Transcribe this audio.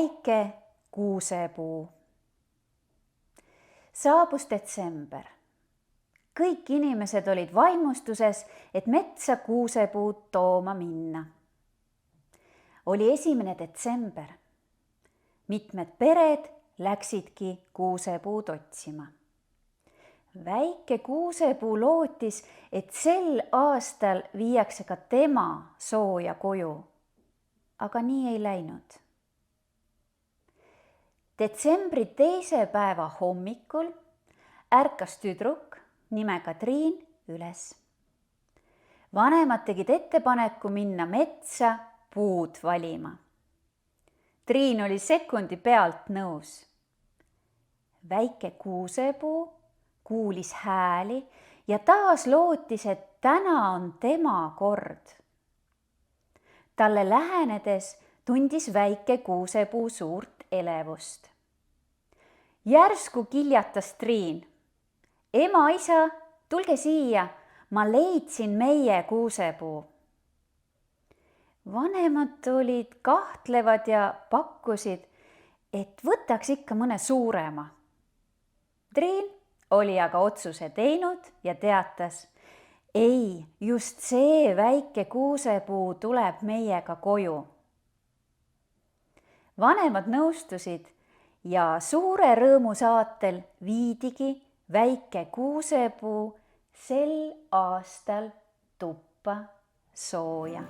väike kuusepuu. Saabus detsember. Kõik inimesed olid vaimustuses, et metsa kuusepuud tooma minna. Oli 1. detsember. Mitmed pered läksidki kuusepuud otsima. Väike kuusepuu lootis, et sel aastal viiakse ka tema sooja koju. Aga nii ei läinud. Detsembri 2. päeva hommikul ärkas tüdruk nimega Triin üles. Vanemad tegid ettepaneku minna metsa puud valima. Triin oli sekundi pealt nõus. Väike kuusepuu kuulis hääli ja taas lootis, et täna on tema kord. Talle lähenedes tundis väike kuusepuu suurt elevust. Järsku kiljatas Triin. Ema, isa, tulge siia, ma leidsin meie kuusepuu. Vanemad olid kahtlevad ja pakkusid, et võtaks ikka mõne suurema. Triin oli aga otsuse teinud ja teatas, ei, just see väike kuusepuu tuleb meiega koju. Vanemad nõustusid ja suure rõõmu saatel viidigi väike kuusepuu sel aastal tuppa sooja.